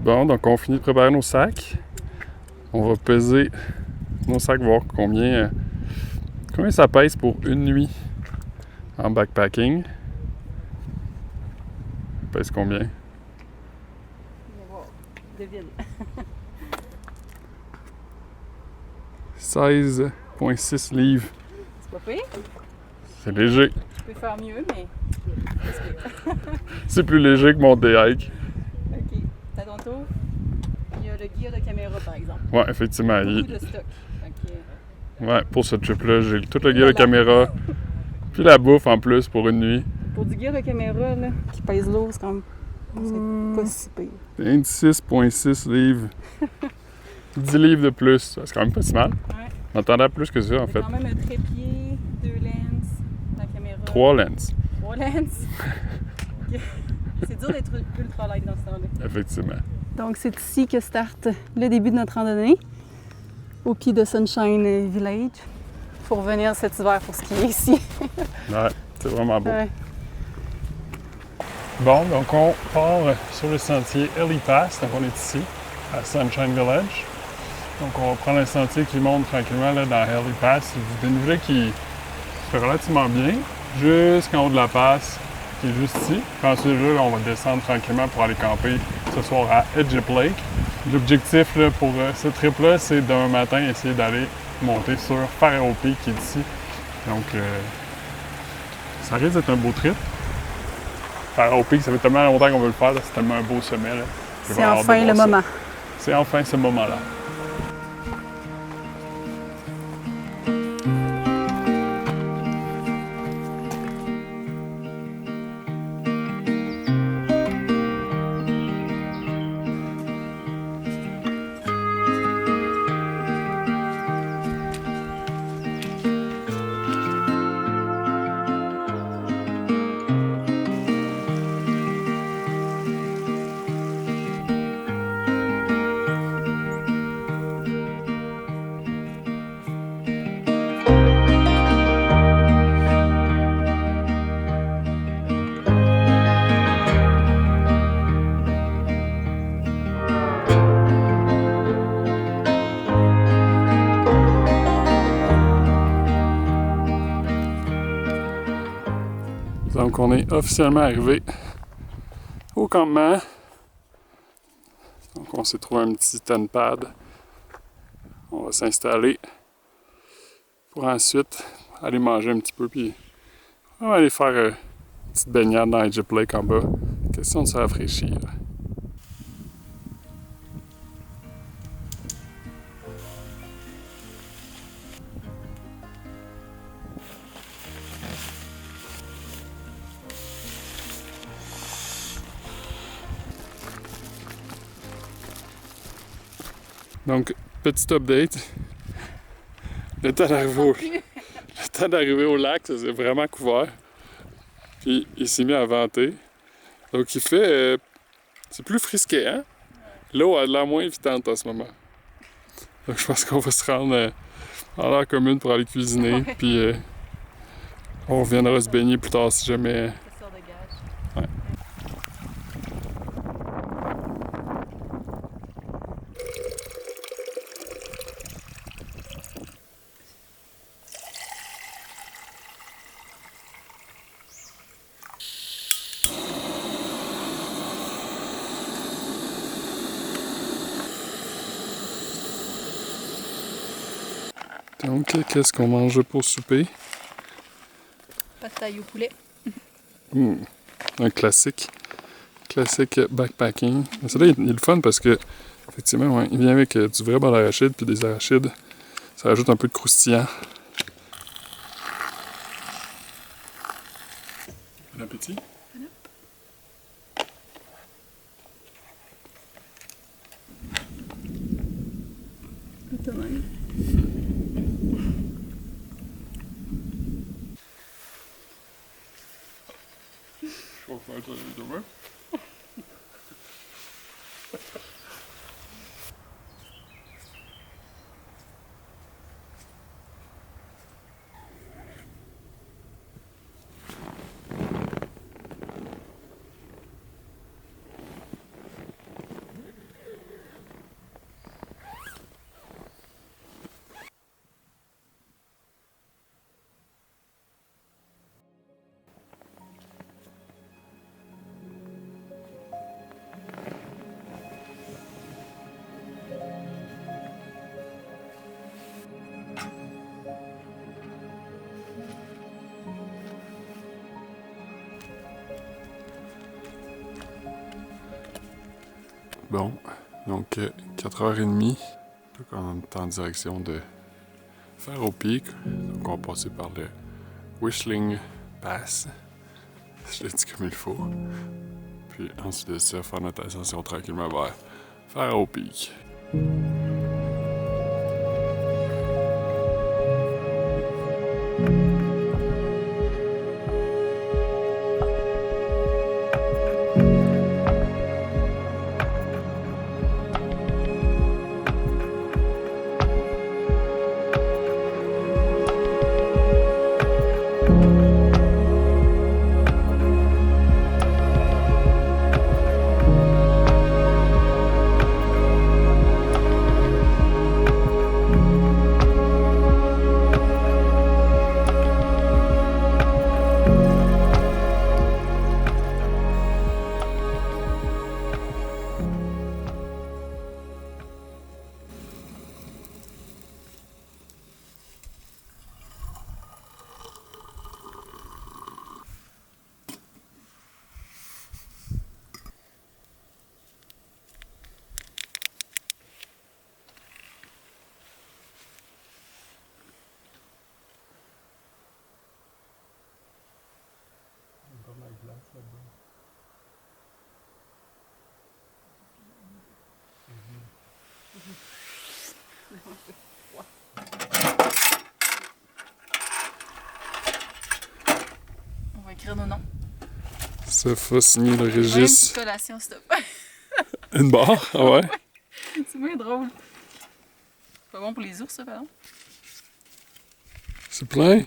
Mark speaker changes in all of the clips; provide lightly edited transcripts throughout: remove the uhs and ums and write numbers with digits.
Speaker 1: Bon, donc on finit de préparer nos sacs. On va peser nos sacs, voir combien ça pèse pour une nuit en backpacking. Ça pèse combien?
Speaker 2: On va voir. Devine.
Speaker 1: 16,6 livres.
Speaker 2: C'est pas pire?
Speaker 1: C'est léger.
Speaker 2: Je peux faire mieux, mais c'est pire.
Speaker 1: C'est plus léger que mon day-hike.
Speaker 2: OK. C'est à ton tour. Il y a le gear de caméra, par exemple.
Speaker 1: Ouais, effectivement.
Speaker 2: Beaucoup de stock.
Speaker 1: Ouais, pour ce trip-là, j'ai tout le gear de caméra. Puis la bouffe en plus pour une nuit.
Speaker 2: Pour du gear de caméra là, qui pèse lourd, c'est comme. C'est pas si pire.
Speaker 1: 26,6 livres. 10 livres de plus. C'est quand même pas si mal.
Speaker 2: Ouais.
Speaker 1: On attendait à plus que ça, en fait.
Speaker 2: Quand même un trépied, 2 lenses, la caméra.
Speaker 1: 3 lenses.
Speaker 2: 3 lenses. C'est dur d'être ultra light dans ce temps-là.
Speaker 1: Effectivement.
Speaker 2: Donc, c'est ici que starte le début de notre randonnée, au pied de Sunshine Village. Il faut revenir cet hiver pour skier ici.
Speaker 1: Ouais, c'est vraiment beau.
Speaker 2: Ouais.
Speaker 1: Bon, donc on part sur le sentier Ellie Pass. Donc on est ici, à Sunshine Village. Donc on va prendre un sentier qui monte tranquillement là, dans Ellie Pass. C'est une dénivelé qui se fait relativement bien, jusqu'en haut de la passe, qui est juste ici. Puis ensuite, là, on va descendre tranquillement pour aller camper ce soir à Egypt Lake. L'objectif là, pour ce trip-là, c'est demain matin essayer d'aller monter sur Pharaoh Peak qui est ici. Donc, ça risque d'être un beau trip. Pharaoh Peak, ça fait tellement longtemps qu'on veut le faire, là, c'est tellement un beau sommet. Là.
Speaker 2: C'est enfin le moment.
Speaker 1: C'est enfin ce moment-là. Donc, on est officiellement arrivé au campement. Donc, on s'est trouvé un petit tent pad. On va s'installer pour ensuite aller manger un petit peu. Puis, on va aller faire une petite baignade dans Egypt Lake en bas. Question de se rafraîchir. Donc, petit update. Le temps d'arriver au lac, ça s'est vraiment couvert. Puis il s'est mis à venter. Donc il fait... c'est plus frisqué, hein? L'eau a de l'air moins évitante en ce moment. Donc je pense qu'on va se rendre en l'air commune pour aller cuisiner.
Speaker 2: Ouais.
Speaker 1: Puis on reviendra se baigner plus tard si jamais...
Speaker 2: Ça sort de gage.
Speaker 1: Ouais. Donc, qu'est-ce qu'on mange pour souper?
Speaker 2: Pâte taille au poulet.
Speaker 1: Un classique. Classique backpacking. Mais celui-là, il est le fun parce que, effectivement, ouais, il vient avec du vrai beurre d'arachide puis des arachides. Ça rajoute un peu de croustillant. Bon appétit.
Speaker 2: Tout de même.
Speaker 1: Je vais faire ça demain. Bon, donc 4h30, donc on est en direction de Faro Peak. Donc on va passer par le Whistling Pass, je l'ai dit comme il faut. Puis ensuite de ça, faire notre ascension tranquillement vers Faro Peak.
Speaker 2: On va écrire nos noms.
Speaker 1: Ça faut signer le
Speaker 2: Une petite
Speaker 1: registre.
Speaker 2: collation, s'il te plaît.
Speaker 1: Une barre? Ah ouais?
Speaker 2: C'est bien drôle. C'est pas bon pour les ours, ça, pardon.
Speaker 1: C'est plein?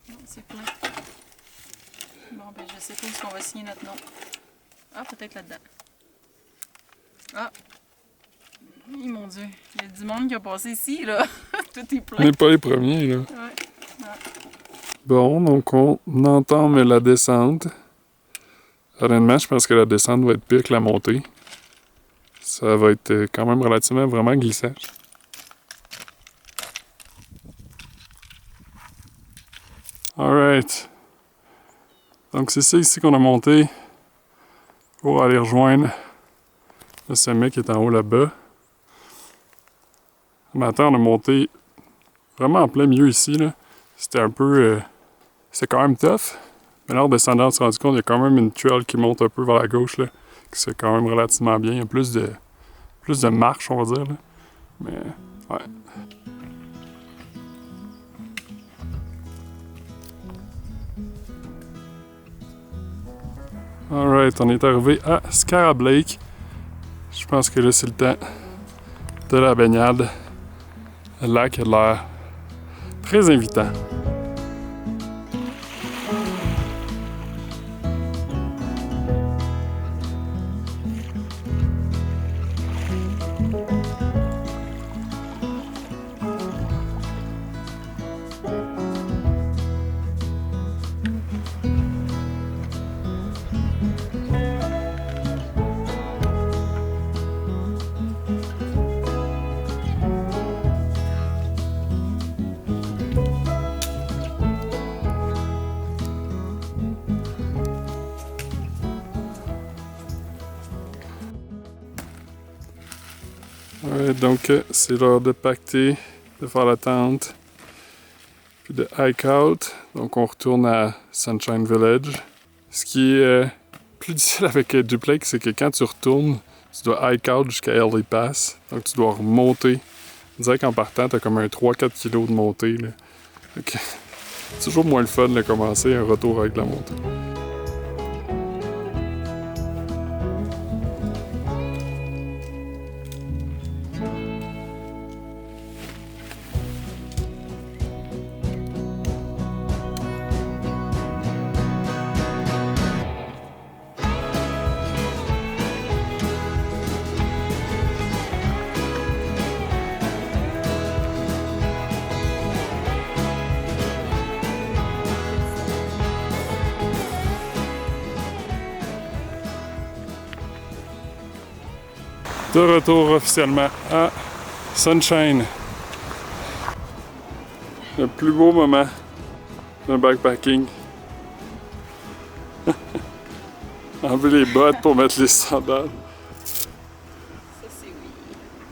Speaker 2: Non, c'est plein. Bon, ben je sais pas où est-ce qu'on va signer notre nom. Ah, peut-être là-dedans. Ah! Mon Dieu, il y a du monde qui a passé ici, là. Tout est
Speaker 1: On
Speaker 2: plein.
Speaker 1: n'est pas les premiers, là.
Speaker 2: Ouais.
Speaker 1: Bon, donc on entame la descente. Honnêtement, je pense que la descente va être pire que la montée. Ça va être quand même relativement vraiment glissant. Alright. Donc c'est ça ici qu'on a monté pour aller rejoindre le sommet qui est en haut là-bas. Maintenant, on a monté vraiment en plein milieu ici, là. C'était un peu... c'est quand même tough. Mais là, en descendant, on s'est rendu compte qu'il y a quand même une trail qui monte un peu vers la gauche, là. Qui se fait quand même relativement bien. Il y a plus de marche, on va dire, là. Mais, ouais. Alright, on est arrivé à Scarab Lake. Je pense que là, c'est le temps de la baignade. Le lac a l'air très invitant. Ouais, donc c'est l'heure de pacter, de faire la tente, puis de hike out. Donc on retourne à Sunshine Village. Ce qui est plus difficile avec Duplex, c'est que quand tu retournes, tu dois hike out jusqu'à Early Pass. Donc tu dois remonter. On dirait qu'en partant, t'as comme un 3-4 kg de montée, là. Donc, c'est toujours moins le fun de commencer un retour avec la montée. De retour officiellement à Sunshine. Le plus beau moment d'un backpacking. Enlever les bottes pour mettre les sandales.
Speaker 2: Ça, c'est oui.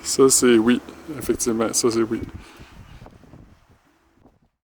Speaker 1: Ça, c'est oui. Effectivement, ça, c'est oui.